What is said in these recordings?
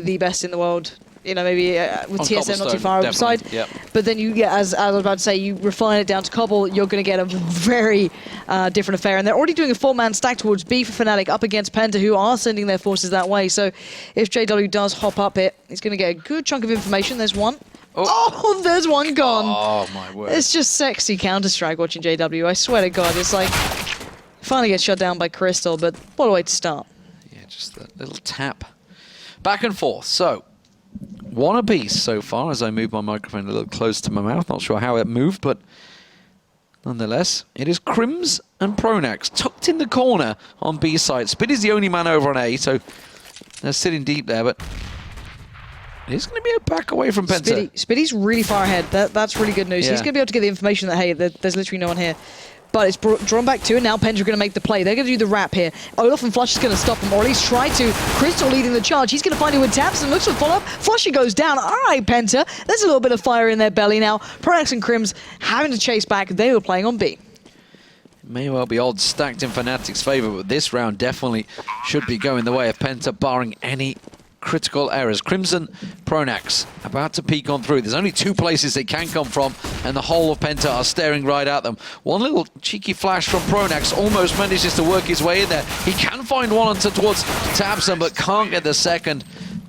the best in the world. You know, maybe with TSM not too far outside. Yep. But then you get, as I was about to say, you refine it down to Cobble, you're going to get a very different affair. And they're already doing a 4-man stack towards B for Fnatic up against Penta, who are sending their forces that way. So if JW does hop up it, he's going to get a good chunk of information. There's one. Oh, there's one gone. Oh, my word. It's just sexy Counter-Strike watching JW. I swear to God, it's like, finally gets shut down by Crystal, but what a way to start. Yeah, just that little tap. Back and forth. So, one apiece so far as I move my microphone a little close to my mouth. Not sure how it moved, but nonetheless, it is Crims and Pronax tucked in the corner on B side. Spiddy's the only man over on A, so they're sitting deep there, but it's going to be a back away from Penta. Spiddy's really far ahead. That's really good news. Yeah. He's going to be able to get the information that, hey, there's literally no one here. But it's drawn back to, and now Penta are going to make the play. They're going to do the wrap here. Olaf and Flush is going to stop him, or at least try to. Crystal leading the charge. He's going to find him with taps and looks for follow-up. Flushy goes down. All right, Penta. There's a little bit of fire in their belly now. Pronax and Crims having to chase back. They were playing on B. It may well be odds stacked in Fnatic's favor, but this round definitely should be going the way of Penta, barring any critical errors. Crimson, Pronax about to peek on through. There's only two places they can come from, and the whole of Penta are staring right at them. One little cheeky flash from Pronax almost manages to work his way in there. He can find one towards tabseN, but can't get the second.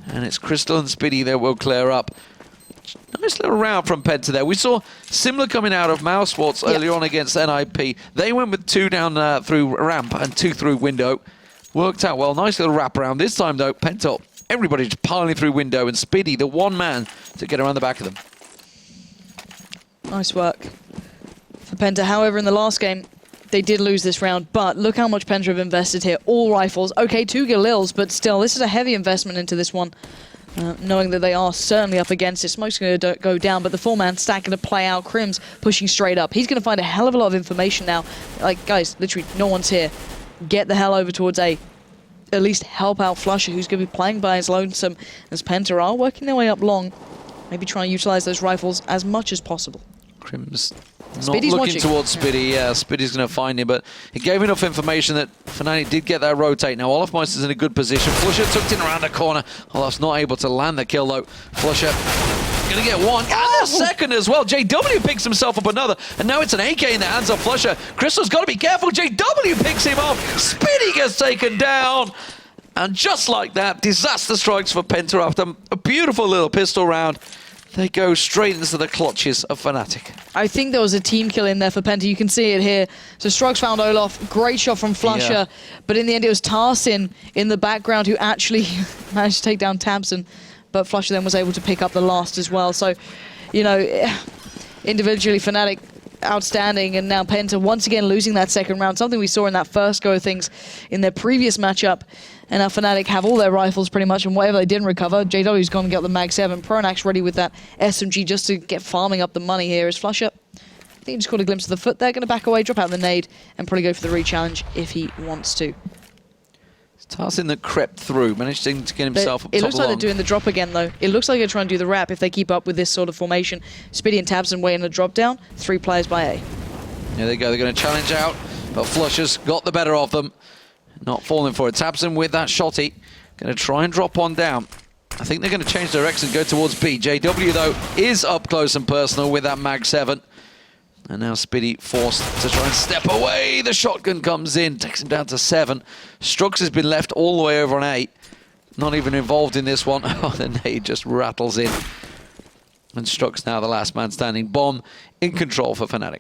And it's Crystal and Spiddy that will clear up. Nice little round from Penta there. We saw similar coming out of Mousesports earlier on against NIP. They went with 2 down through ramp and 2 through window. Worked out well. Nice little wrap around. This time, though, Penta, everybody just piling through window, and Spiddy, the one man to get around the back of them. Nice work for Penta. However, in the last game, they did lose this round, but look how much Penta have invested here. All rifles. Okay, 2 Galils, but still, this is a heavy investment into this one. Knowing that they are certainly up against it. Smoke's going to go down, but the 4-man stack going to play out. Crims pushing straight up. He's going to find a hell of a lot of information now. Like, guys, literally, no one's here. Get the hell over towards A. At least help out Flusher, who's going to be playing by his lonesome, as Penta are working their way up long. Maybe try and utilize those rifles as much as possible. Crims not Spiddy's looking watching towards Spiddy. Yeah, Spiddy's going to find him, but he gave enough information that Fnatic did get that rotate. Now, Olaf Meister's in a good position. Flusher tucked in around the corner. Olaf's not able to land the kill, though. Flusher going to get one, and a second as well. JW picks himself up another, and now it's an AK in the hands of Flusher. Crystal's got to be careful. JW picks him off. Spiddy gets taken down. And just like that, disaster strikes for Penta after a beautiful little pistol round. They go straight into the clutches of Fnatic. I think there was a team kill in there for Penta. You can see it here. So Strux found Olaf. Great shot from Flusher. Yeah. But in the end, it was tarzan in the background who actually managed to take down tabseN. But Flusher then was able to pick up the last as well. So, you know, individually, Fnatic outstanding. And now Penta once again losing that second round. Something we saw in that first go of things in their previous matchup. And now Fnatic have all their rifles pretty much, and whatever they didn't recover, JW's gone and got the Mag 7. Pronax ready with that SMG just to get farming up the money here. Is Flusher, I think he just caught a glimpse of the foot there, going to back away, drop out the nade, and probably go for the re-challenge if he wants to. tarzan that crept through, managed to get himself up top. It looks like they're doing the drop again, though. It looks like they're trying to do the wrap if they keep up with this sort of formation. Spiddy and tabseN way in the drop down. 3 players by A. There they go. They're going to challenge out, but Flusher's got the better of them. Not falling for it. tabseN with that shotty. Going to try and drop on down. I think they're going to change direction and go towards B. JW, though, is up close and personal with that Mag 7. And now Spiddy forced to try and step away. The shotgun comes in, takes him down to 7. Strux has been left all the way over on 8. Not even involved in this one. Oh, the nade just rattles in. And Strux now the last man standing. Bomb in control for Fnatic.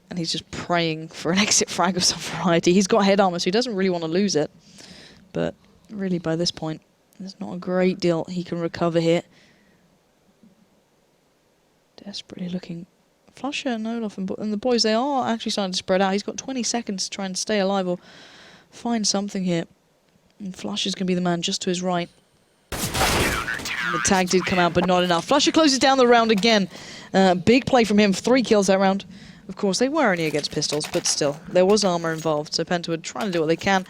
And he's just praying for an exit frag of some variety. He's got head armor, so he doesn't really want to lose it. But really, by this point, there's not a great deal he can recover here. Desperately looking. Flusher and Olaf and the boys, they are actually starting to spread out. He's got 20 seconds to try and stay alive or find something here. And Flusher's going to be the man just to his right. And the tag did come out, but not enough. Flusher closes down the round again. Big play from him. 3 kills that round. Of course, they were only against pistols, but still, there was armor involved, so Penta would try to do what they can.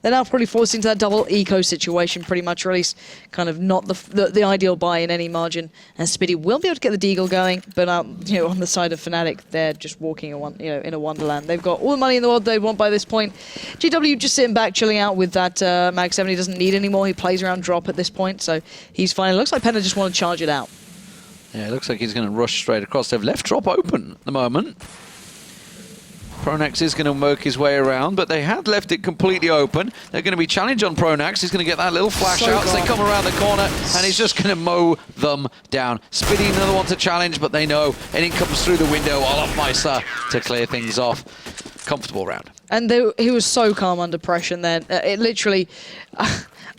they're now probably forced into that double eco situation pretty much, or at least kind of not the ideal buy in any margin. And Spitty will be able to get the deagle going, but you know, on the side of Fnatic, they're just walking in a wonderland. They've got all the money in the world they want by this point. JW just sitting back, chilling out with that Mag 7. He doesn't need any more. He plays around drop at this point, so he's fine. It looks like Penta just want to charge it out. Yeah, it looks like he's going to rush straight across. They've left drop open at the moment. Pronax is going to work his way around, but they had left it completely open. They're going to be challenged on Pronax. He's going to get that little flash out as they come around the corner, and he's just going to mow them down. Spitty another one to challenge, but they know anything comes through the window. Olofmeister to clear things off. Comfortable round. And he was so calm under pressure then. It literally...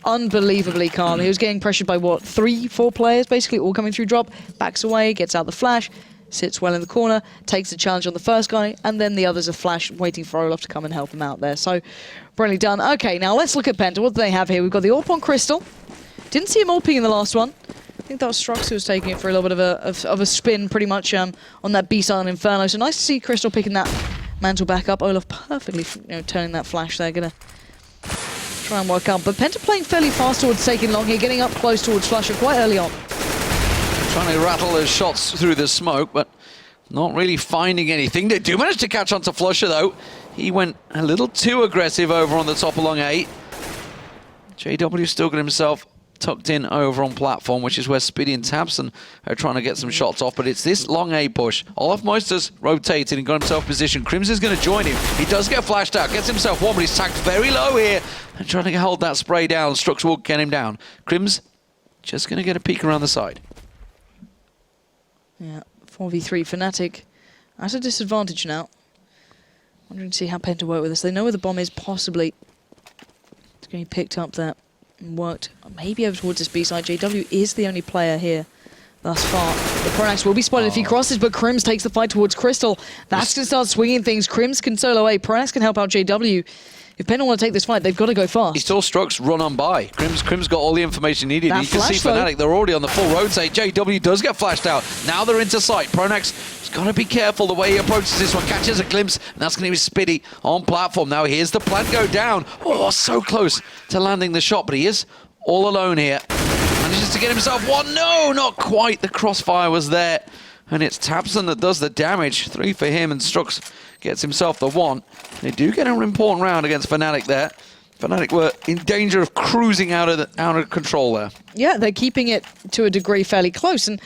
unbelievably calm. He was getting pressured by, what, 3-4 players, basically, all coming through drop, backs away, gets out the flash, sits well in the corner, takes the challenge on the first guy, and then the others are flash, waiting for Olaf to come and help him out there. So, brilliantly done. Okay, now let's look at Penta. What do they have here? We've got the AWP on Crystal. Didn't see him AWPing in the last one. I think that was Strux who was taking it for a little bit of a spin, pretty much, on that B-side on Inferno. So nice to see Crystal picking that mantle back up. Olaf perfectly, turning that flash there. Gonna try and work out. But Penta playing fairly fast towards taking long here, getting up close towards Flusher quite early on. Trying to rattle those shots through the smoke, but not really finding anything. They do manage to catch onto Flusher, though. He went a little too aggressive over on the top along 8. JW still got himself tucked in over on platform, which is where Spitty and Tabson are trying to get some shots off, but it's this long A push. Olofmeister's rotated and got himself positioned. Crims is going to join him. He does get flashed out, gets himself one, but he's tagged very low here and trying to hold that spray down. Strux will get him down. Crims just going to get a peek around the side. Yeah, 4v3 Fnatic at a disadvantage now. Wondering to see how Penta work with this. They know where the bomb is, possibly. It's going to be picked up there and worked maybe over towards this B side. JW is the only player here thus far. The Pronax will be spotted if he crosses, but Crims takes the fight towards Crystal. That's going to start swinging things. Crims can solo A. Pronax can help out JW. If Penta want to take this fight, they've got to go fast. He saw Strux run on by. Crims got all the information needed. That You can see Fnatic, they're already on the full rotate. JW does get flashed out. Now they're into sight. Pronax has got to be careful the way he approaches this one. Catches a glimpse, and that's going to be Spitty on platform. Now here's the plant go down. Oh, so close to landing the shot, but he is all alone here. Manages to get himself one. No, not quite. The crossfire was there. And it's Tabson that does the damage. 3 for him, and Strux gets himself the 1. They do get an important round against Fnatic there. Fnatic were in danger of cruising out of control there. Yeah, they're keeping it to a degree fairly close. And,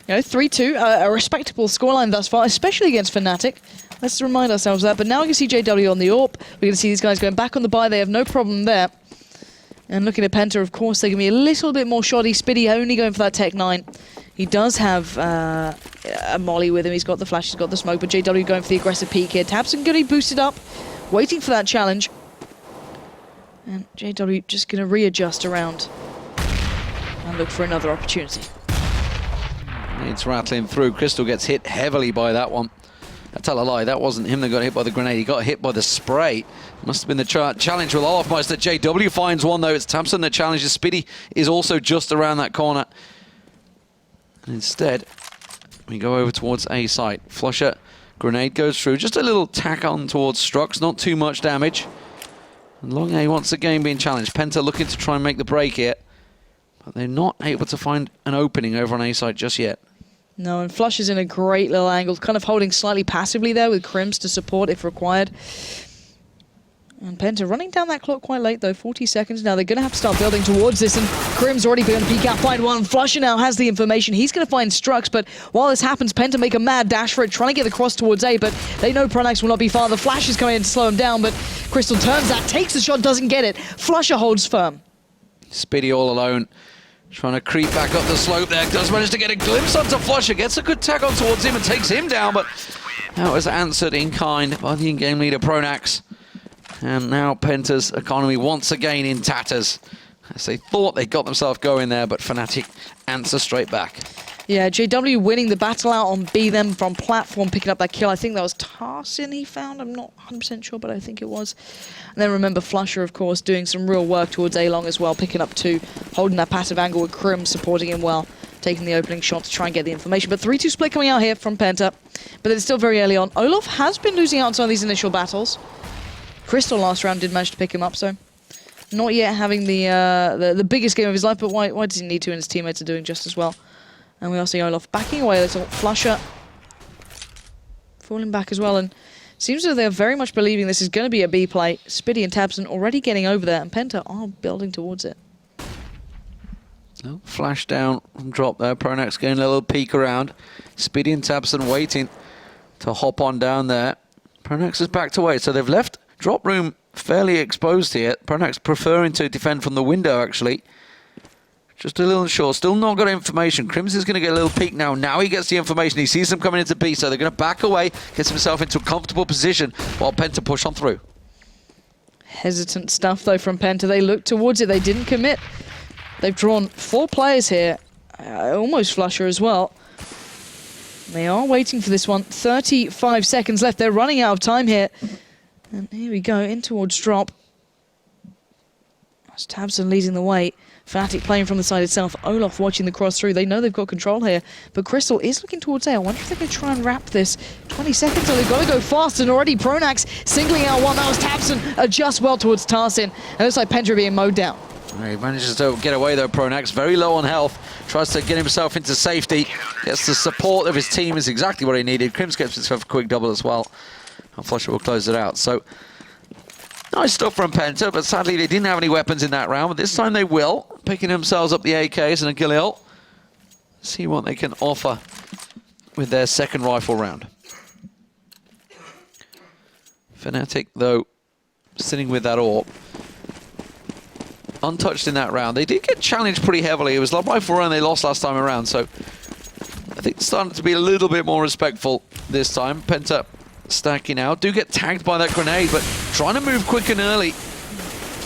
3-2, a respectable scoreline thus far, especially against Fnatic. Let's remind ourselves of that. But now we can see JW on the AWP. We're going to see these guys going back on the buy. They have no problem there. And looking at Penta, of course, they can be a little bit more shoddy. Spitty only going for that Tech 9. He does have a molly with him. He's got the flash, he's got the smoke, but JW going for the aggressive peek here. Tabson going to be boosted up, waiting for that challenge. And JW just going to readjust around and look for another opportunity. It's rattling through. Crystal gets hit heavily by that one. I tell a lie, that wasn't him that got hit by the grenade. He got hit by the spray. Must have been the challenge with Olofmeister. JW finds one, though. It's Tabson that challenges. Spitty is also just around that corner. And instead, we go over towards A site. Flusher, grenade goes through. Just a little tack on towards Strux. Not too much damage. And long A once again being challenged. Penta looking to try and make the break here. But they're not able to find an opening over on A site just yet. No, and Flush is in a great little angle, kind of holding slightly passively there with Crims to support if required. And Penta running down that clock quite late, though. 40 seconds now. They're going to have to start building towards this, and Crims already begun to peek out, find one. Flusher now has the information. He's going to find Strux, but while this happens, Penta make a mad dash for it, trying to get the cross towards A, but they know Pronax will not be far. The flash is coming in to slow him down, but Crystal turns that, takes the shot, doesn't get it. Flusher holds firm. Spitty all alone. Trying to creep back up the slope there. Does manage to get a glimpse onto Flusher. Gets a good tag on towards him and takes him down, but that was answered in kind by the in-game leader Pronax. And now Penta's economy once again in tatters. As they thought they got themselves going there, but Fnatic answer straight back. Yeah, JW winning the battle out on B, them from platform, picking up that kill. I think that was Tarsin he found. I'm not 100% sure, but I think it was. And then remember Flusher, of course, doing some real work towards A-Long as well, picking up 2, holding that passive angle with Crim supporting him well, taking the opening shot to try and get the information. But 3-2 split coming out here from Penta, but it's still very early on. Olaf has been losing out on some of these initial battles. Crystal last round did manage to pick him up, so not yet having the biggest game of his life, but why does he need to, and his teammates are doing just as well. And we also see Olof backing away a little. Flusher falling back as well, and seems as though they're very much believing this is going to be a B play. Spitty and tabseN already getting over there, and Penta are building towards it. Oh, flash down from drop there. Pronax getting a little peek around. Spitty and tabseN waiting to hop on down there. Pronax is backed away, so they've left drop room fairly exposed here. Pronax preferring to defend from the window, actually. Just a little short. Still not got information. Crimson's going to get a little peek now. Now he gets the information. He sees them coming into B, so they're going to back away, gets himself into a comfortable position while Penta push on through. Hesitant stuff, though, from Penta. They looked towards it. They didn't commit. They've drawn 4 players here. Almost Flusher as well. They are waiting for this one. 35 seconds left. They're running out of time here. And here we go, in towards drop. That's tabseN leading the way. Fnatic playing from the side itself. Olof watching the cross through. They know they've got control here. But Crystal is looking towards A. I wonder if they're going to try and wrap this. 20 seconds, so they've got to go fast. And already Pronax singling out one. That was tabseN. Adjust well towards tarzan. And it looks like Penta being mowed down. He manages to get away though, Pronax. Very low on health. Tries to get himself into safety. Gets the support of his team is exactly what he needed. Crims gets himself a quick double as well. And Flusher will close it out. So, nice stuff from Penta, but sadly they didn't have any weapons in that round. But this time they will. Picking themselves up the AKs and a Galil. See what they can offer with their second rifle round. Fnatic, though, sitting with that AWP. Untouched in that round. They did get challenged pretty heavily. It was Love Rifle Run they lost last time around, so I think it's starting to be a little bit more respectful this time. Penta stacking out. Do get tagged by that grenade, but trying to move quick and early.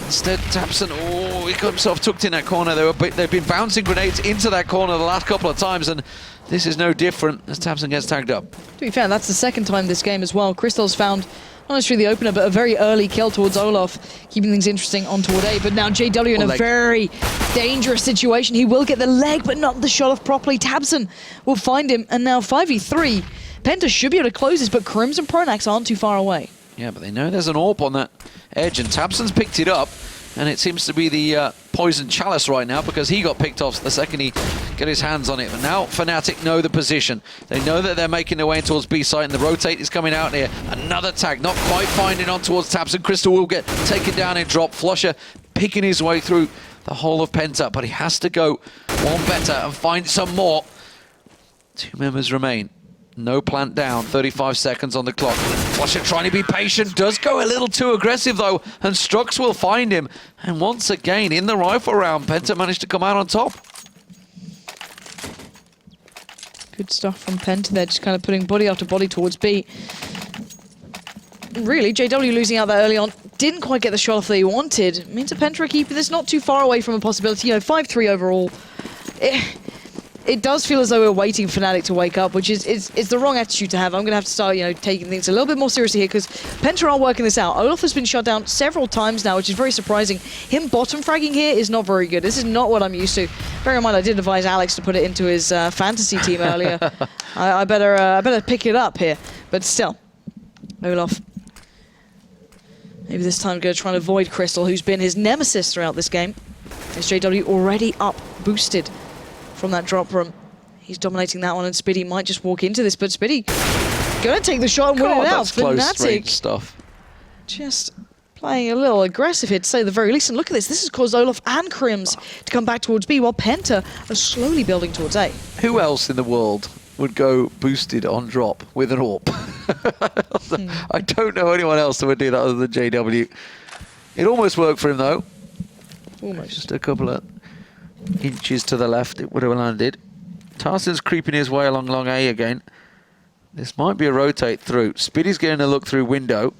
Instead, tabseN, oh, he got himself tucked in that corner. They've been bouncing grenades into that corner the last couple of times, and this is no different as tabseN gets tagged up. To be fair, that's the second time this game as well. Crystal's found, not necessarily the opener, but a very early kill towards Olof, keeping things interesting on toward A. But now JW in a very dangerous situation. He will get the leg, but not the shot off properly. tabseN will find him, and now 5v3. Penta should be able to close this, but Crims and Pronax aren't too far away. Yeah, but they know there's an AWP on that edge, and tabseN's picked it up, and it seems to be the poison chalice right now because he got picked off the second he got his hands on it. But now Fnatic know the position. They know that they're making their way towards B site, and the rotate is coming out here. Another tag, not quite finding on towards tabseN. Crystal will get taken down in drop. Flusher picking his way through the whole of Penta, but he has to go one better and find some more. 2 members remain. No plant down, 35 seconds on the clock. Flusher trying to be patient, does go a little too aggressive though, and Strux will find him. And once again, in the rifle round, Penta managed to come out on top. Good stuff from Penta there, just kind of putting body after body towards B. Really, JW losing out that early on, didn't quite get the shot off that he wanted. It means a Penta are keeping this not too far away from a possibility, 5-3 overall. It does feel as though we're waiting for Fnatic to wake up, which is the wrong attitude to have. I'm going to have to start, taking things a little bit more seriously here because Penta are working this out. Olof has been shut down several times now, which is very surprising. Him bottom fragging here is not very good. This is not what I'm used to. Bear in mind, I did advise Alex to put it into his fantasy team earlier. I better pick it up here. But still, Olof. Maybe this time going to try and avoid Crystal, who's been his nemesis throughout this game. Is JW already up, boosted from that drop room. He's dominating that one, and Spitty might just walk into this, but Spitty gonna take the shot and win it out. Fnatic stuff. Just playing a little aggressive here, to say the very least. And look at this. This has caused Olof and Crims to come back towards B, while Penta are slowly building towards A. Who else in the world would go boosted on drop with an AWP? I don't know anyone else that would do that other than JW. It almost worked for him, though. Almost. Just a couple of inches to the left, it would have landed. tarzan's creeping his way along long A again. This might be a rotate through. Spitty's getting a look through window,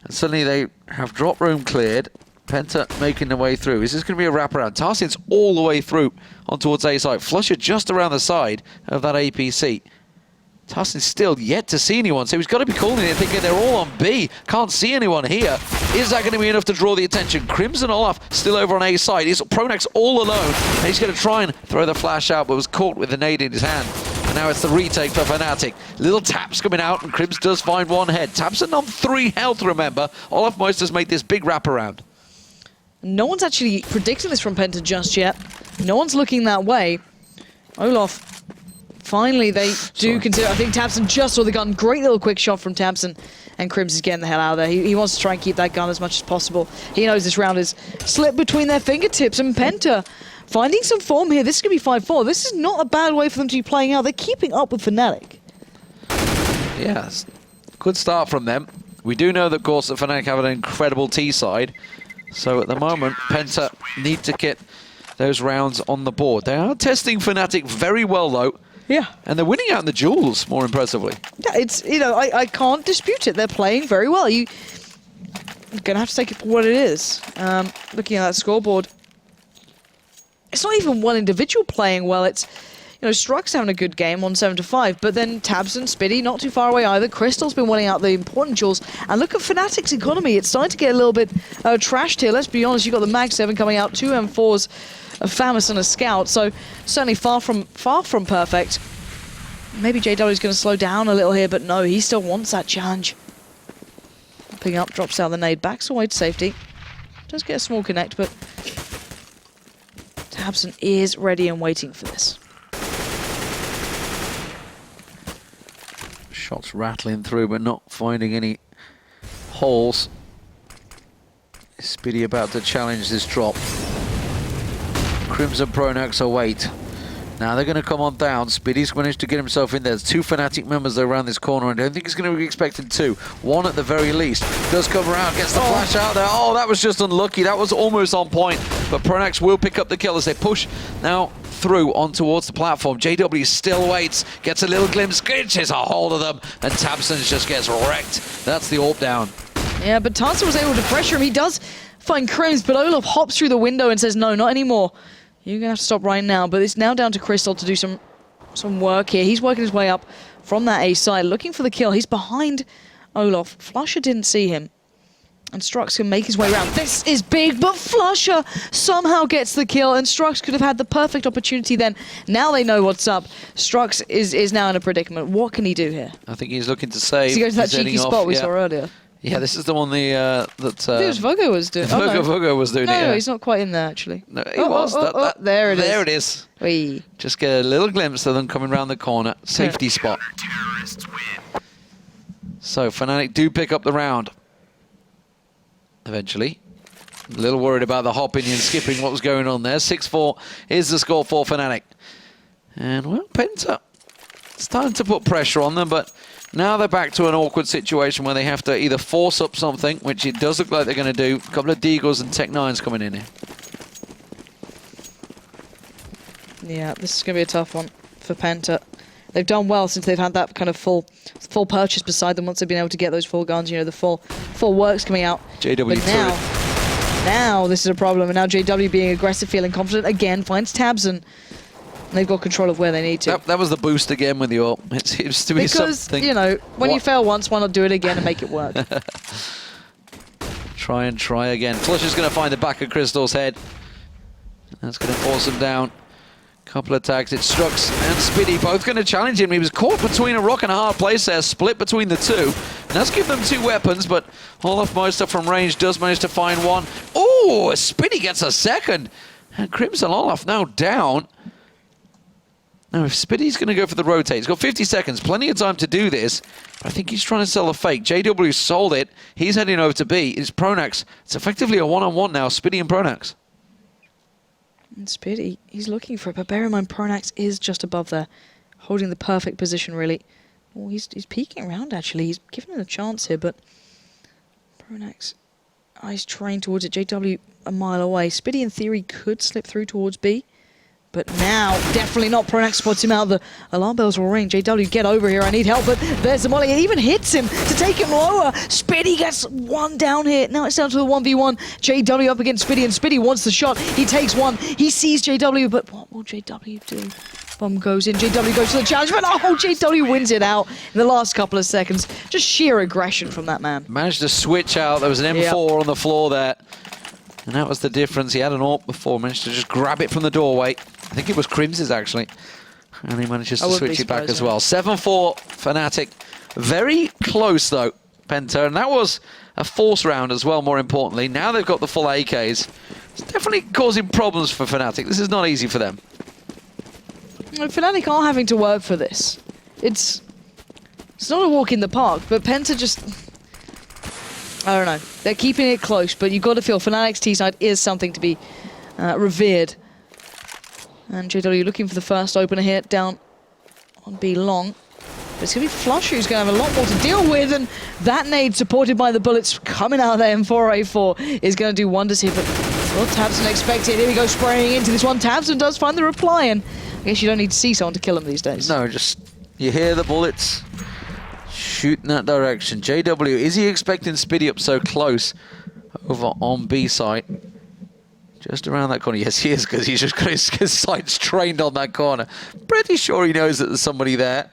and suddenly they have drop room cleared. Penta making their way through. Is this going to be a wraparound? tarzan's all the way through on towards A side. Flusher just around the side of that APC. tarzan's still yet to see anyone, so he's got to be calling it thinking they're all on B. Can't see anyone here. Is that going to be enough to draw the attention? Crims and Olof still over on A side. Is Pronax all alone, and he's going to try and throw the flash out, but was caught with the nade in his hand. And now it's the retake for Fnatic. Little taps coming out, and Crims does find one head. tabseN on 3 health, remember. Olof Moister's made this big wraparound. No one's actually predicting this from Penta just yet. No one's looking that way. Olof, finally they do consider. I think Tabson just saw the gun. Great little quick shot from Tabson. And Crims is getting the hell out of there. He wants to try and keep that gun as much as possible. He knows this round is slipped between their fingertips. And Penta finding some form here. This is going to be 5-4. This is not a bad way for them to be playing out. They're keeping up with Fnatic. Yes, good start from them. We do know, that, of course, that Fnatic have an incredible T side. So at the moment, Penta need to get those rounds on the board. They are testing Fnatic very well, though. Yeah. And they're winning out in the duels, more impressively. Yeah, it's, you know, I can't dispute it. They're playing very well. You're going to have to take it for what it is. Looking at that scoreboard, it's not even one individual playing well. It's, you know, Struck's having a good game on 7-5, but then Tabson, Spitty, not too far away either. Crystal's been winning out the important duels. And look at Fnatic's economy. It's starting to get a little bit trashed here. Let's be honest, you've got the Mag 7 coming out, 2 M4s, a Famus and a Scout, so certainly far from perfect. Maybe JW's going to slow down a little here, but no, he still wants that challenge. Popping up, drops out the nade, backs away to safety. Does get a small connect, but Tabson is ready and waiting for this. Shots rattling through, but not finding any holes. Is Spitty about to challenge this drop? Crimson Pronax await. Now they're going to come on down. Spitty's managed to get himself in there. There's 2 Fnatic members around this corner. I don't think he's going to be expected 2. 1 at the very least. Does come around, gets the flash out there. Oh, that was just unlucky. That was almost on point. But Pronax will pick up the kill as they push now through on towards the platform. JW still waits, gets a little glimpse, gets a hold of them, and Tabson just gets wrecked. That's the AWP down. Yeah, but Tarsa was able to pressure him. He does find Crims, but Olof hops through the window and says, no, not anymore. You're going to have to stop right now. But it's now down to Crystal to do some work here. He's working his way up from that A side, looking for the kill. He's behind Olof. Flusher didn't see him. And Strux can make his way around. This is big, but Flusher somehow gets the kill, and Strux could have had the perfect opportunity then. Now they know what's up. Strux is now in a predicament. What can he do here? I think he's looking to save. Does he go to that cheeky spot we saw earlier? Yeah, this is the one that I think it was Vogo was doing. Vogo was doing it. No, yeah. he's not quite in there actually. No, he was. There it is. There it is. Wee. Just get a little glimpse of them coming around the corner. Safety spot. So Fnatic do pick up the round. Eventually. A little worried about the hopping and skipping, what was going on there. 6-4 is the score for Fnatic. And, well, Penta starting to put pressure on them, but now they're back to an awkward situation where they have to either force up something, which it does look like they're going to do. A couple of Deagles and Tech-9s coming in here. Yeah, this is going to be a tough one for Penta. They've done well since they've had that kind of full purchase beside them once they've been able to get those full guns, you know, the full works coming out. JW but now this is a problem, and now JW being aggressive, feeling confident again, finds Tabson. They've got control of where they need to. That was the boost again with the AWP. It seems to be something. Because, you know, when you fail once, why not do it again and make it work? Try again. Flush is going to find the back of Crystal's head. That's going to force him down. Couple of tags. It's Strux and Spitty both going to challenge him. He was caught between a rock and a hard place there, split between the two. And that's given them 2 weapons, but Olaf Meister from range does manage to find one. Oh, Spitty gets a second. And Crimson Olaf now down. Now, if Spitty's going to go for the rotate, he's got 50 seconds, plenty of time to do this. But I think he's trying to sell a fake. JW sold it. He's heading over to B. It's Pronax. It's effectively a one-on-one now, Spitty and Pronax. And Spitty, he's looking for it, but bear in mind, Pronax is just above there, holding the perfect position, really. Oh, he's peeking around, actually. He's giving it a chance here, but Pronax, he's trying towards it. JW a mile away. Spitty, in theory, could slip through towards B. But now, definitely not. Pronax spots him out. The alarm bells will ring. JW, get over here. I need help. But there's the molly. It even hits him to take him lower. Spitty gets one down here. Now it's down to the 1v1. JW up against Spitty, and Spitty wants the shot. He takes one. He sees JW, but what will JW do? Bomb goes in. JW goes to the challenge, but oh, JW wins it out in the last couple of seconds. Just sheer aggression from that man. Managed to switch out. There was an M4 on the floor there. And that was the difference. He had an AWP before, managed to just grab it from the doorway. I think it was Crims's, actually. And he manages to switch it back as well. 7-4 Fnatic. Very close, though. Penta, and that was a force round as well, more importantly. Now they've got the full AKs. It's definitely causing problems for Fnatic. This is not easy for them. Fnatic are having to work for this. It's not a walk in the park, but Penta just... I don't know. They're keeping it close, but you've got to feel Fnatic's T-side is something to be revered. And JW looking for the first opener here down on B long. But it's going to be Flush who's going to have a lot more to deal with, and that nade supported by the bullets coming out of the M4A4 is going to do wonders here. But well, tabseN expected. Here we go, spraying into this one. tabseN does find the reply, and I guess you don't need to see someone to kill him these days. No, just you hear the bullets shoot in that direction. JW, is he expecting Spiddy up so close over on B site? Just around that corner. Yes, he is, because he's just got his sights trained on that corner. Pretty sure he knows that there's somebody there.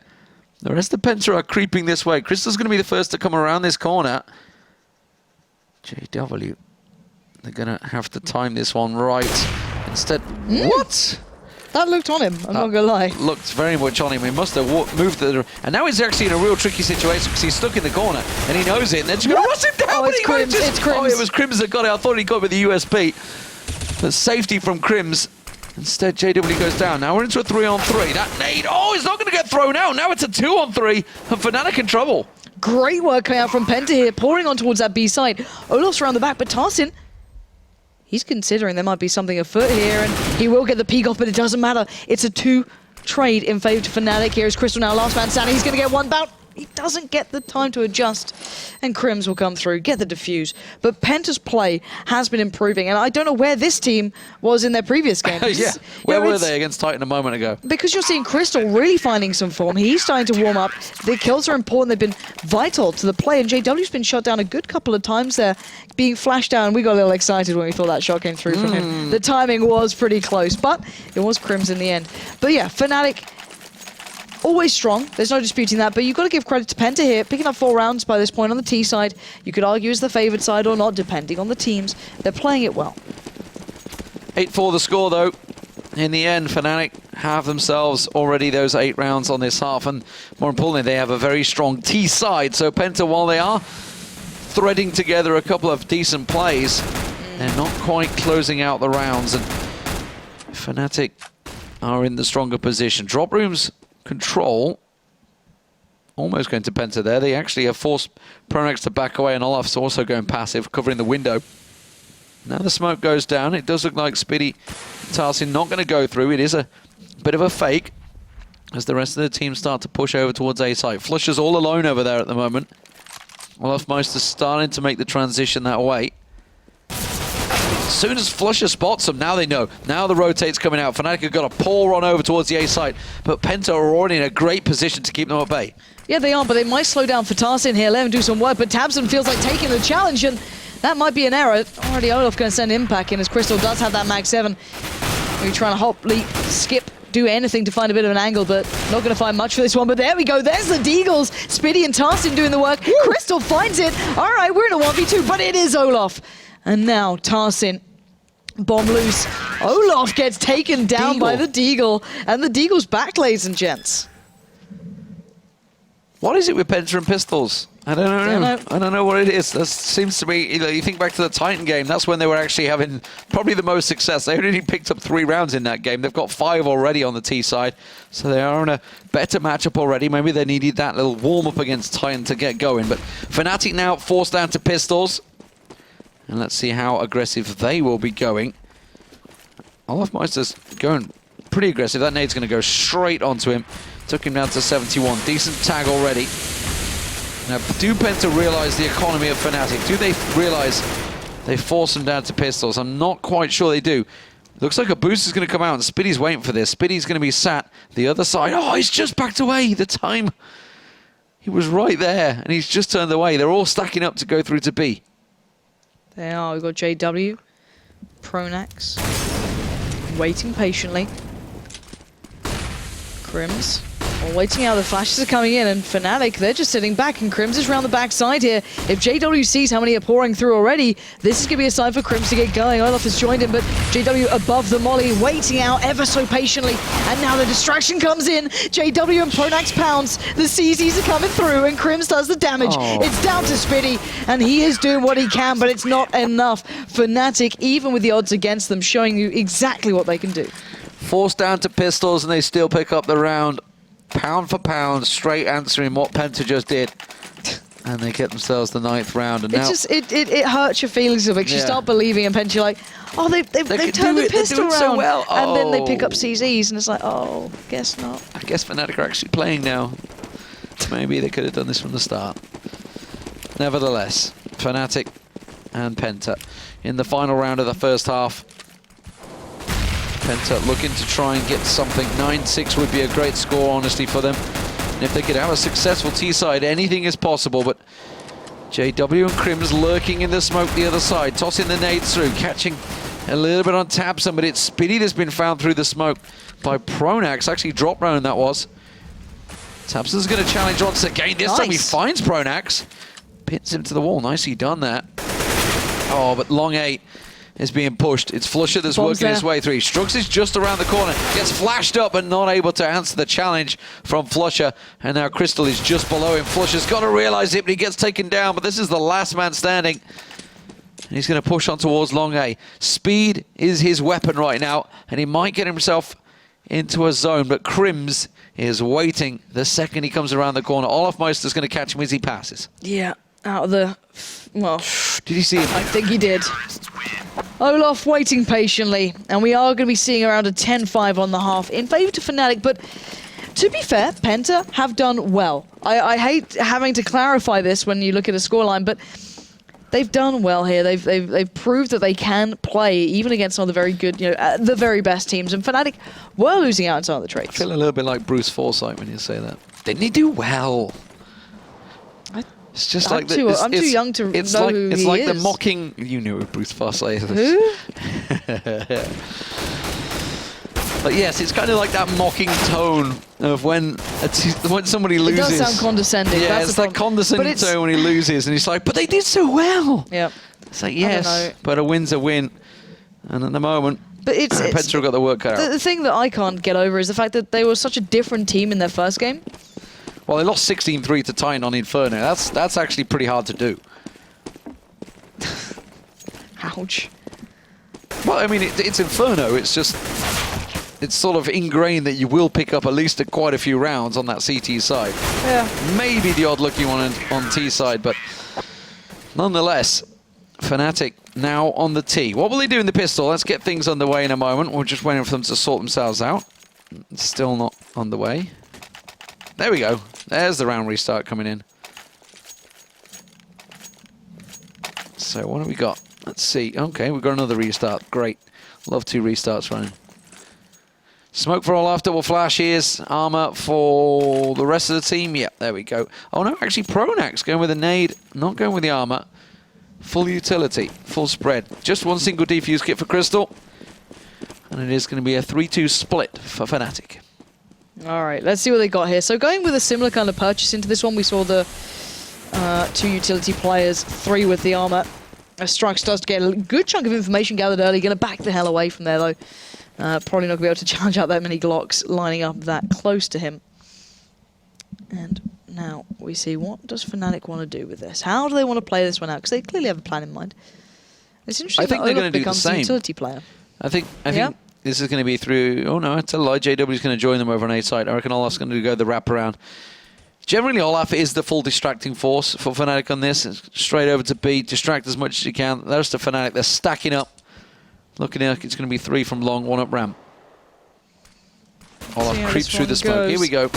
The rest of Penta are creeping this way. Crystal's going to be the first to come around this corner. JW, they're going to have to time this one right. Instead, what? That looked on him, I'm not going to lie. Looked very much on him. He must have moved and now he's actually in a real tricky situation because he's stuck in the corner and he knows it. And they're just going to rush him down. Oh, it's Crims. It's Crims. Oh, it was Crims that got it. I thought he got it with the USP. But safety from Crims. Instead, JW goes down. Now we're into a 3-on-3. That nade, oh, it's not going to get thrown out. Now it's a 2-on-3, and Fnatic in trouble. Great work coming out from Penta here, pouring on towards that B side. Olof's around the back, but tarseN, he's considering there might be something afoot here, and he will get the peek off, but it doesn't matter. It's a 2 trade in favor to Fnatic. Here is Crystal now, last man standing. He's going to get one bout. He doesn't get the time to adjust, and Crims will come through, get the defuse. But Penta's play has been improving, and I don't know where this team was in their previous game. Yeah, where were they against Titan a moment ago? Because you're seeing Crystal really finding some form. He's starting to warm up. The kills are important. They've been vital to the play, and JW's been shot down a good couple of times there, being flashed down. We got a little excited when we thought that shot came through from him. The timing was pretty close, but it was Crims in the end. But yeah, Fnatic, always strong, there's no disputing that, but you've got to give credit to Penta here, picking up 4 rounds by this point on the T side. You could argue as the favoured side or not, depending on the teams. They're playing it well. 8-4 the score, though. In the end, Fnatic have themselves already those 8 rounds on this half, and more importantly, they have a very strong T side. So Penta, while they are threading together a couple of decent plays, they're not quite closing out the rounds, and Fnatic are in the stronger position. Drop rooms control almost going to Penta there. They actually have forced Pronax to back away, and Olaf's also going passive, covering the window. Now the smoke goes down. It does look like Spiddy tarseN not going to go through. It is a bit of a fake as the rest of the team start to push over towards A site. Flush is all alone over there at the moment. Olafmeister's starting to make the transition that way. As soon as Flusher spots them, now they know. Now the rotate's coming out. Fnatic have got to pour on over towards the A site, but Penta are already in a great position to keep them at bay. Yeah, they are, but they might slow down for tarseN here, let him do some work, but tabseN feels like taking the challenge, and that might be an error. Already Olaf going to send Impact in, as Crystal does have that Mag 7. Maybe trying to hop, leap, skip, do anything to find a bit of an angle, but not going to find much for this one. But there we go, there's the Deagles. Spiddy and tarseN doing the work. Woo! Crystal finds it. All right, we're in a 1v2, but it is Olaf. And now tarseN, bomb loose. Olaf gets taken down by the Deagle, and the Deagle's back, ladies and gents. What is it with Penta and pistols? I don't know. I don't know what it is. That seems to be, you think back to the Titan game, that's when they were actually having probably the most success. They only picked up 3 rounds in that game. They've got 5 already on the T side, so they are in a better matchup already. Maybe they needed that little warm-up against Titan to get going. But Fnatic now forced down to pistols. And let's see how aggressive they will be going. Olafmeister's going pretty aggressive. That nade's going to go straight onto him. Took him down to 71. Decent tag already. Now, do Penta realize the economy of Fnatic? Do they realize they force him down to pistols? I'm not quite sure they do. Looks like a boost is going to come out, and Spiddy's waiting for this. Spiddy's going to be sat the other side. Oh, he's just backed away. The time, he was right there, and he's just turned away. They're all stacking up to go through to B. They are. We've got JW, Pronax, waiting patiently. Crims Well, waiting out, the flashes are coming in, and Fnatic, they're just sitting back, and Crims is around the backside here. If JW sees how many are pouring through already, this is going to be a sign for Crims to get going. Olaf has joined him, but JW above the molly, waiting out ever so patiently, and now the distraction comes in. JW and Pronax pounce, the CZs are coming through, and Crims does the damage. It's down to Spitty, and he is doing what he can, but it's not enough. Fnatic, even with the odds against them, showing you exactly what they can do. Forced down to pistols, and they still pick up the round. Pound for pound, straight answering what Penta just did. And they get themselves the 9th round. And now it hurts your feelings a bit. You start believing, and Penta, you're like, oh, they've turned the pistol around. So well. And then they pick up CZs, and it's like, oh, guess not. I guess Fnatic are actually playing now. Maybe they could have done this from the start. Nevertheless, Fnatic and Penta in the final round of the first half. Penta looking to try and get something. 9-6 would be a great score, honestly, for them. And if they could have a successful T-side, anything is possible. But JW and Crims lurking in the smoke the other side, tossing the nades through, catching a little bit on Tabson, but it's Spitty that's been found through the smoke by Pronax. Actually, drop round that was. Tabson's going to challenge once again. This time he finds Pronax. Pins him to the wall. Nicely done that. Oh, but long 8 is being pushed. It's Flusher that's working his way through. Strux is just around the corner. Gets flashed up but not able to answer the challenge from Flusher. And now Crystal is just below him. Flusher's got to realize it, but he gets taken down. But this is the last man standing. And he's going to push on towards long A. Speed is his weapon right now, and he might get himself into a zone. But Crims is waiting the second he comes around the corner. Olaf Meister's going to catch him as he passes. Yeah, out of the... Well... Did you see him? I think he did. Olaf waiting patiently, and we are going to be seeing around a 10-5 on the half in favour to Fnatic, but to be fair, Penta have done well. I hate having to clarify this when you look at a scoreline, but they've done well here. They've proved that they can play even against some of the very good, the very best teams, and Fnatic were losing out on some of the traits. I feel a little bit like Bruce Forsyth when you say that. Didn't he do well? It's just I'm too young to know who he is. It's like the mocking... You knew who Bruce Forsyth is. Who? But yes, it's kind of like that mocking tone of when somebody loses. It does sound condescending. Yeah, it's that condescending tone when he loses, and he's like, but they did so well. Yeah. It's like, yes, but a win's a win. And at the moment, Penta got the work cut out. The thing that I can't get over is the fact that they were such a different team in their first game. Well, they lost 16-3 to Titan on Inferno. That's actually pretty hard to do. Ouch. Well, I mean, it's Inferno. It's just... It's sort of ingrained that you will pick up at least quite a few rounds on that CT side. Yeah. Maybe the odd lucky one on T side, but nonetheless, Fnatic now on the T. What will they do in the pistol? Let's get things underway in a moment. We're just waiting for them to sort themselves out. It's still not underway. There we go. There's the round restart coming in. So what have we got? Let's see. Okay, we've got another restart. Great. Love 2 restarts running. Smoke for Olaf, double flash. Here's armor for the rest of the team. Yep, there we go. Oh no, actually Pronax going with a nade, not going with the armor. Full utility, full spread. Just one single defuse kit for Crystal. And it is going to be a 3-2 split for Fnatic. All right, let's see what they got here. So going with a similar kind of purchase into this one, we saw the 2 utility players, 3 with the armor. Strux does get a good chunk of information gathered early. Going to back the hell away from there, though. Probably not going to be able to challenge out that many Glocks lining up that close to him. And now we see, what does Fnatic want to do with this? How do they want to play this one out? Because they clearly have a plan in mind. It's interesting. I think they're going to do the same. Utility player. I think this is going to be through... Oh no, it's a lie. JW is going to join them over on A side. I reckon Olaf's going to go the wraparound. Generally, Olaf is the full distracting force for Fnatic on this. It's straight over to B, distract as much as you can. There's the Fnatic. They're stacking up. Looking like it's going to be 3 from long, 1 up ramp. Olaf creeps through the smoke. Here we go.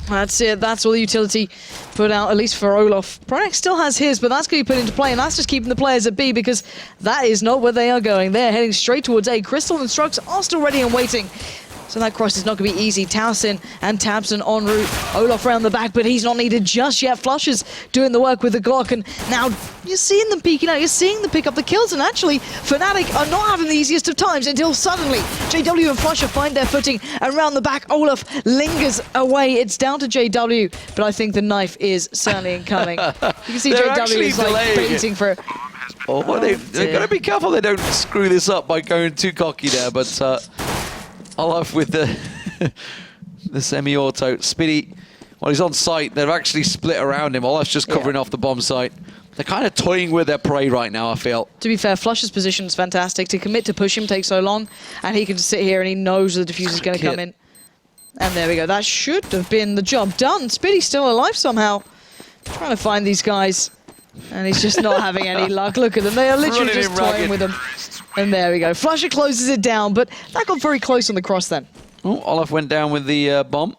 That's it. That's all the utility put out, at least for Olaf. Pronax still has his, but that's going to be put into play, and that's just keeping the players at B, because that is not where they are going. They're heading straight towards A. Crystal and Strux are still ready and waiting. So that cross is not going to be easy. Towson and Tabson en route. Olaf around the back, but he's not needed just yet. Flusher's doing the work with the Glock, and now you're seeing them peeking out. You're seeing them pick up the kills, and actually, Fnatic are not having the easiest of times until suddenly JW and Flusher find their footing, and around the back, Olaf lingers away. It's down to JW, but I think the knife is certainly incoming. You can see JW is like baiting for it. Oh, they've got to be careful they don't screw this up by going too cocky there, but Olaf with the semi-auto. Spitty, well, he's on site. They've actually split around him. Olaf's just covering off the bomb site. They're kind of toying with their prey right now, I feel. To be fair, Flusher's position is fantastic. To commit to push him takes so long, and he can just sit here and he knows the diffuser's going to come in. And there we go. That should have been the job done. Spitty's still alive somehow. Trying to find these guys. And he's just not having any luck. Look at them. They are literally just toying with him. And there we go. Flusher closes it down, but that got very close on the cross then. Oh, Olaf went down with the bomb.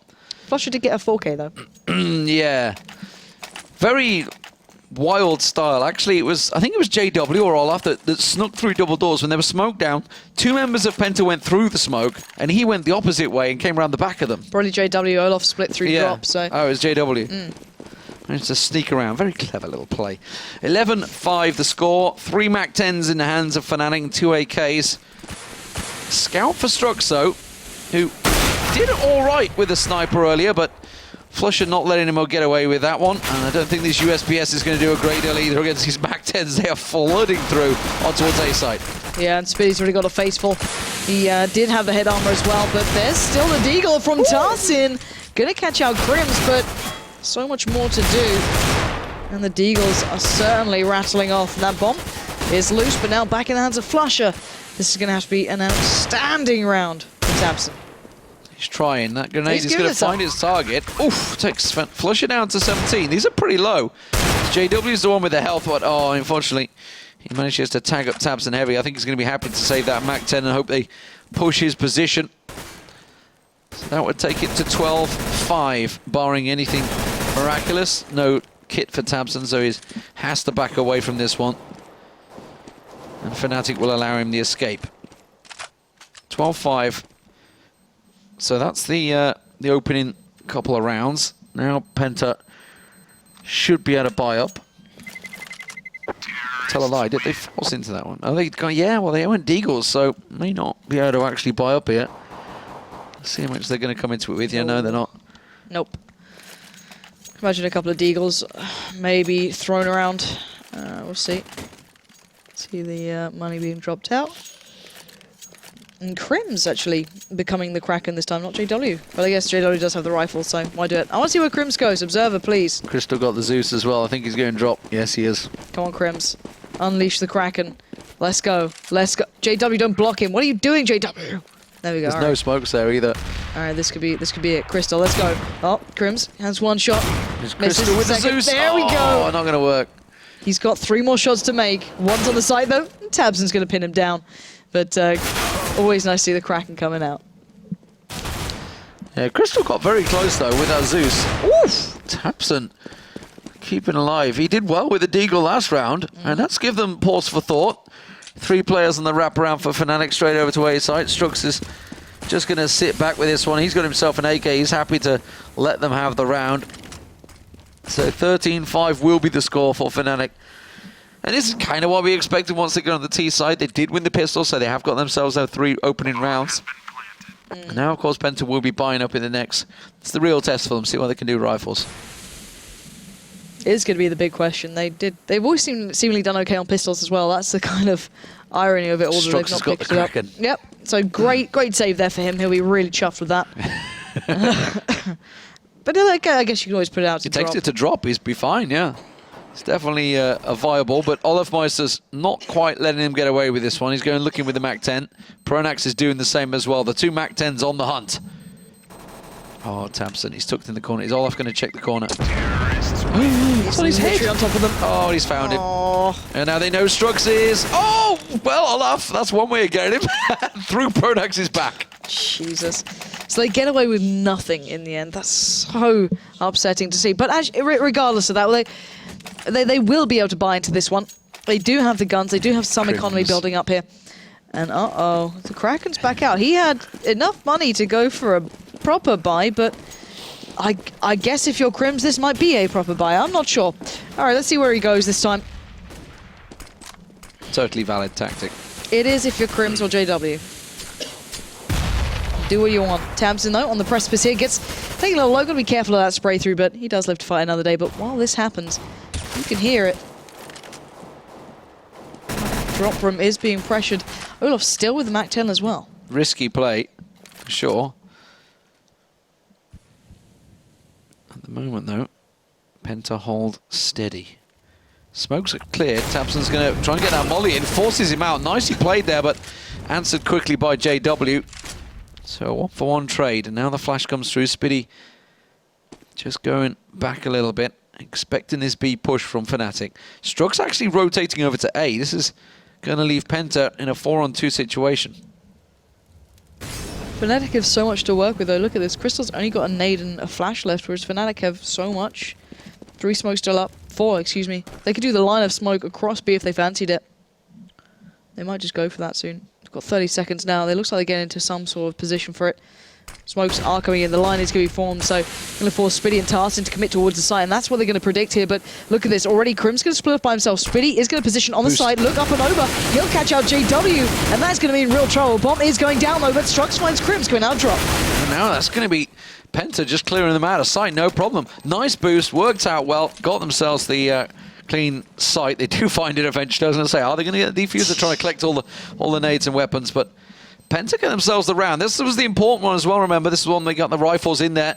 Flusher did get a 4K though. Yeah. Very wild style. Actually, I think it was JW or Olaf that snuck through double doors when they were smoked down. Two members of Penta went through the smoke, and he went the opposite way and came around the back of them. Probably JW. Olaf split through drop, so... Oh, it was JW. Managed to sneak around. Very clever little play. 11-5 the score. 3 MAC-10s in the hands of Fnatic, 2 AKs. Scout for Struxo, who did all right with the sniper earlier, but Flusher not letting him get away with that one. And I don't think this USPS is going to do a great deal either against these MAC-10s. They are flooding through on towards A side. Yeah, and Spitty's already got a faceful. He did have the head armor as well, but there's still the deagle from Tarsin. Gonna catch out Crims, but so much more to do. And the deagles are certainly rattling off. And that bomb is loose, but now back in the hands of Flusher. This is going to have to be an outstanding round for Tabson. He's trying. That grenade is going to find its target. Oof, takes Flusher down to 17. These are pretty low. JW is the one with the health, but oh, unfortunately, he manages to tag up Tabson heavy. I think he's going to be happy to save that MAC-10 and hope they push his position. So that would take it to 12-5, barring anything miraculous. No kit for Tabson, so he has to back away from this one. And Fnatic will allow him the escape. 12-5. So that's the opening couple of rounds. Now Penta should be able to buy up. Tell a lie, did they force into that one? Oh, they go, yeah, well, they went deagles, so may not be able to actually buy up here. Let's see how much they're going to come into it with. Yeah, no, they're not. Nope. Imagine a couple of deagles maybe thrown around. We'll see. See the money being dropped out. And Crims actually becoming the Kraken this time, not JW. But I guess JW does have the rifle, so why do it? I want to see where Crims goes. Observer, please. Crystal got the Zeus as well. I think he's going to drop. Yes, he is. Come on, Crims. Unleash the Kraken. Let's go. Let's go. JW, don't block him. What are you doing, JW? There we go. There's no smokes there either. All right, this could be it. Crystal, let's go. Oh, Crims has one shot. There's Crystal with the Zeus. There we go. Not going to work. He's got 3 more shots to make. One's on the side though. Tabson's going to pin him down. But always nice to see the Kraken coming out. Yeah, Crystal got very close though with that Zeus. Oof! Tabson keeping alive. He did well with the deagle last round, and that's given them pause for thought. 3 players on the wraparound for Fnatic straight over to A side. Strux is just going to sit back with this one. He's got himself an AK. He's happy to let them have the round. So 13-5 will be the score for Fnatic. And this is kind of what we expected once they get on the T side. They did win the pistol, so they have got themselves their 3 opening rounds. And now, of course, Penta will be buying up in the next. It's the real test for them. See what they can do with rifles. It is going to be the big question. They've always seemingly done okay on pistols as well. That's the kind of irony of it all. That they've not got picked the it up. Kraken. Yep. So great save there for him. He'll be really chuffed with that. But I guess you can always put it out to drop. He takes it to drop. He'd be fine. Yeah. It's definitely a viable, but Olafmeister's not quite letting him get away with this one. He's going looking with the MAC-10. Pronax is doing the same as well. The 2 MAC-10s on the hunt. Oh, Tabson, he's tucked in the corner. Is Olaf going to check the corner? He's on his head. On top of them. Oh, he's found him. And now they know Strux is... Oh, well, Olaf, that's one way of getting him. Through Pronax's back. Jesus. So they get away with nothing in the end. That's so upsetting to see. But actually, regardless of that, they will be able to buy into this one. They do have the guns. They do have some economy building up here. And uh-oh, the Kraken's back out. He had enough money to go for a proper buy, but I guess if you're Crims, this might be a proper buy. I'm not sure. All right, let's see where he goes this time. Totally valid tactic. It is if you're Crims or JW. Do what you want. Tabson, though, on the precipice here, gets taking a little low. Got to be careful of that spray through, but he does live to fight another day. But while this happens, you can hear it. Drop room is being pressured. Olaf still with the MAC-10 as well. Risky play, for sure. At the moment, though, Penta hold steady. Smokes are cleared. Tabson's going to try and get that molly in. Forces him out. Nicely played there, but answered quickly by JW. So a 1-for-1 trade, and now the flash comes through. Spitty just going back a little bit, expecting this B push from Fnatic. Strux actually rotating over to A. This is going to leave Penta in a 4-on-2 situation. Fnatic have so much to work with, though. Look at this. Crystal's only got a nade and a flash left, whereas Fnatic have so much. 3 smokes still up. 4, excuse me. They could do the line of smoke across B if they fancied it. They might just go for that soon. They've got 30 seconds now. They looks like they get into some sort of position for it. Smokes are coming in. The line is going to be formed, so going to force Spitty and Tarsin to commit towards the site, and that's what they're going to predict here. But look at this. Already Crim's going to split off by himself. Spitty is going to position on the side, look up and over. He'll catch out JW, and that's going to be in real trouble. Bomb is going down, though, but Strux finds Crim's going out drop. And now that's going to be Penta just clearing them out of sight, no problem. Nice boost, worked out well, got themselves the clean sight. They do find it eventually. I was going to say, are they going to get a defuser trying to collect all the nades and weapons? But Penta get themselves the round. This was the important one as well, remember. This is one they got the rifles in there.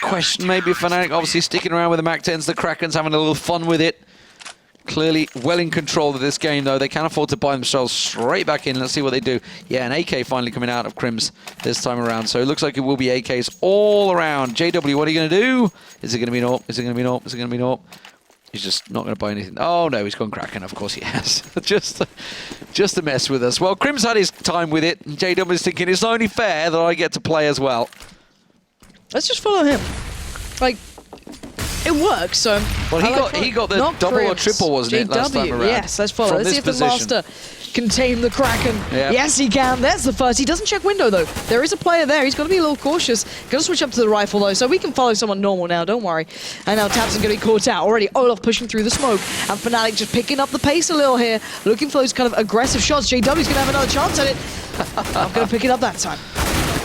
Question maybe Fnatic obviously sticking around with the MAC-10s. The Kraken's having a little fun with it. Clearly well in control of this game, though. They can't afford to buy themselves straight back in. Let's see what they do. Yeah, an AK finally coming out of Crims this time around. So it looks like it will be AKs all around. JW, what are you going to do? Is it going to be an AWP? Is it going to be an AWP? Is it going to be an AWP? He's just not going to buy anything. Oh, no, he's gone Kraken. Of course he has. just to mess with us. Well, Crims had his time with it. And JW is thinking, it's only fair that I get to play as well. Let's just follow him. Like, it works, so... Well, he got the double or triple, wasn't it, last time around? Yes, let's follow. Let's see if the Master can tame the Kraken. Yep. Yes, he can. There's the first. He doesn't check window, though. There is a player there. He's got to be a little cautious. Going to switch up to the rifle, though, so we can follow someone normal now. Don't worry. And now Tabson's going to be caught out. Already Olaf pushing through the smoke. And Fnatic just picking up the pace a little here. Looking for those kind of aggressive shots. JW's going to have another chance at it. I'm going to pick it up that time.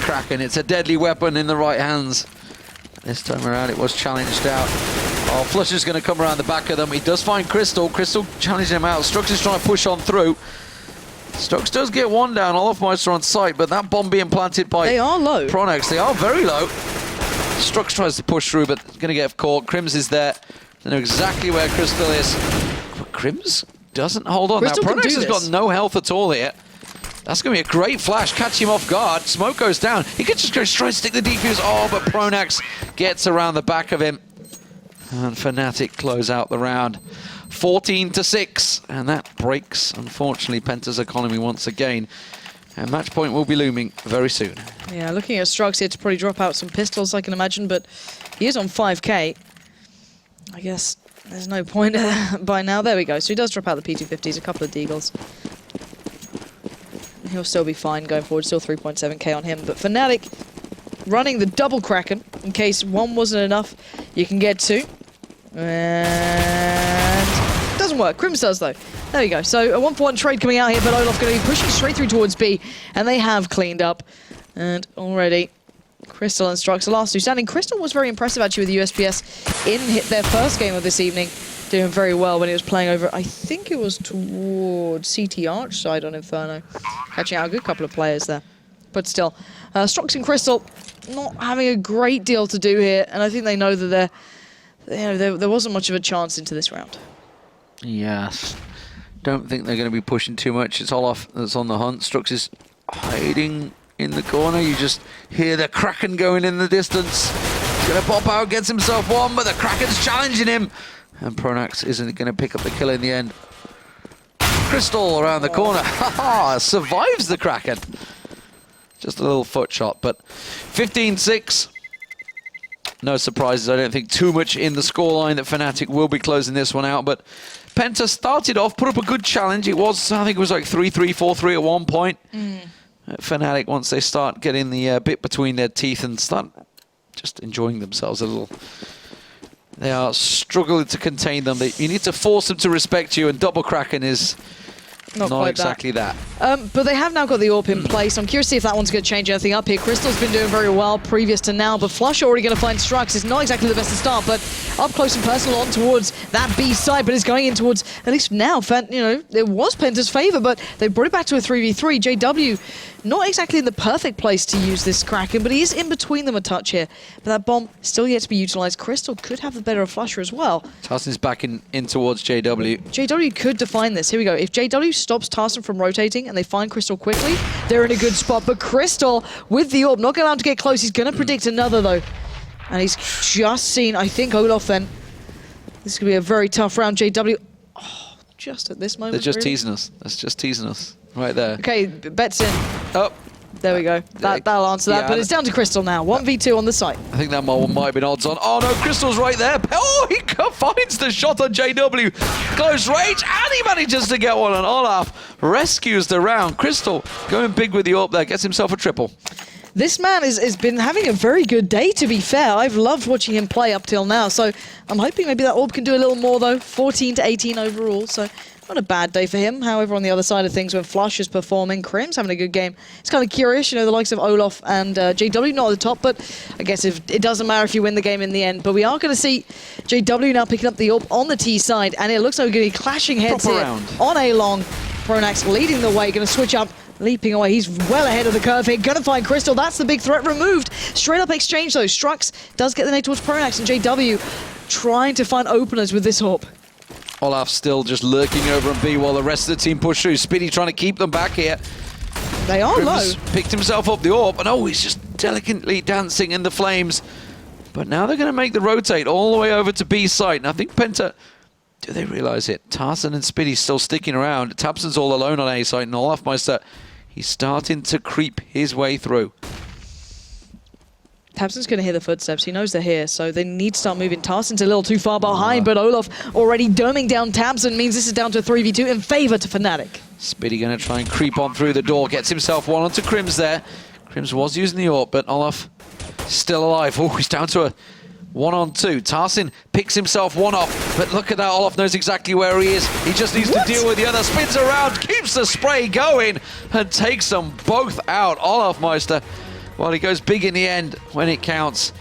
Kraken, it's a deadly weapon in the right hands. This time around, it was challenged out. Oh, Flusher's going to come around the back of them. He does find Crystal. Crystal challenging him out. Strux is trying to push on through. Strux does get one down. Olafmeister on site, but that bomb being planted by they are low. Pronax. They are very low. Strux tries to push through, but going to get caught. Crims is there. They know exactly where Crystal is. But Crims doesn't hold on. Crystal now, Pronax has got no health at all here. That's going to be a great flash. Catch him off guard. Smoke goes down. He could just go straight stick the defuse. Oh, but Pronax gets around the back of him. And Fnatic close out the round. 14-6. And that breaks, unfortunately, Penta's economy once again. And match point will be looming very soon. Yeah, looking at Strux here to probably drop out some pistols, I can imagine, but he is on 5k. I guess there's no point by now. There we go. So he does drop out the P250s, a couple of deagles. He'll still be fine going forward, still 3.7k on him. But Fnatic running the double Kraken, in case one wasn't enough, you can get two. And it doesn't work. Crims does, though. There we go. So a 1-for-1 trade coming out here, but Olaf going to be pushing straight through towards B. And they have cleaned up. And already, Crystal and Strux, the last two standing. Crystal was very impressive, actually, with the USPS in their first game of this evening. Doing very well when he was playing over, I think it was towards CT Arch side on Inferno. Catching out a good couple of players there. But still, Strux and Crystal not having a great deal to do here, and I think they know that there wasn't much of a chance into this round. Yes. Don't think they're going to be pushing too much. It's Olaf that's on the hunt. Strux is hiding in the corner. You just hear the Kraken going in the distance. He's going to pop out, gets himself one, but the Kraken's challenging him. And Pronax isn't going to pick up the kill in the end. Crystal around the corner. Haha, survives the Kraken. Just a little foot shot, but 15-6. No surprises, I don't think, too much in the scoreline that Fnatic will be closing this one out. But Penta started off, put up a good challenge. It was, I think it was like 3-3, 4-3 at one point. Fnatic, once they start getting the bit between their teeth and start just enjoying themselves a little, they are struggling to contain them. You need to force them to respect you, and double cracking is not exactly that. But they have now got the AWP in place. I'm curious to see if that one's going to change anything up here. Crystal's been doing very well previous to now, but Flush already going to find Strux. It's not exactly the best to start, but up close and personal on towards that B side, but it's going in towards, at least now, you know, it was Penta's favor, but they brought it back to a 3v3. JW, not exactly in the perfect place to use this Kraken, but he is in between them a touch here. But that bomb still yet to be utilized. Crystal could have the better of Flusher as well. Tarsin's back in towards JW. JW could define this. Here we go. If JW stops Tarsin from rotating and they find Crystal quickly, they're in a good spot. But Crystal, with the AWP, not going to allow him to get close. He's going to predict another, though. And he's just seen, I think, Olaf then. This is going to be a very tough round. JW, oh, just at this moment, They're just really? teasing us. That's just teasing us. Right there. Okay, bet's in. Oh. There we go. That'll answer that. Yeah, but it's down to Crystal now. 1v2 on the site. I think that one might have been odds on. Oh no, Crystal's right there. Oh, he finds the shot on JW. Close range, and he manages to get one on Olaf. Rescues the round. Crystal going big with the AWP there. Gets himself a triple. This man has been having a very good day, to be fair. I've loved watching him play up till now. So I'm hoping maybe that AWP can do a little more, though. 14-18 overall. So not a bad day for him. However, on the other side of things, when Flush is performing, Crim's having a good game. It's kind of curious, you know, the likes of Olaf and JW not at the top, but I guess if it doesn't matter if you win the game in the end. But we are going to see JW now picking up the AWP on the T side, and it looks like we're going to be clashing heads Proper here round. on A-Long. Pronax leading the way, going to switch up, leaping away. He's well ahead of the curve here. Going to find Crystal. That's the big threat removed. Straight up exchange, though. Strux does get the nade towards Pronax, and JW trying to find openers with this AWP. Olaf still just lurking over on B while the rest of the team push through. Spiddy trying to keep them back here. They are low. Picked himself up the AWP, and oh, he's just delicately dancing in the flames. But now they're going to make the rotate all the way over to B site. And I think Penta, do they realize it? Tarsin and Spiddy still sticking around. Tabson's all alone on A site, and Olaf Meister, he's starting to creep his way through. Tabson's going to hear the footsteps. He knows they're here, so they need to start moving. Tarsin's a little too far behind, but Olaf already doming down Tabson means this is down to a 3v2 in favor to Fnatic. Spiddy going to try and creep on through the door. Gets himself one onto Crims there. Crims was using the AWP, but Olaf still alive. Oh, he's down to a 1-on-2. Tarsin picks himself one off, but look at that. Olaf knows exactly where he is. He just needs to deal with the other. Spins around, keeps the spray going, and takes them both out. Olaf Meister, well, he goes big in the end when it counts.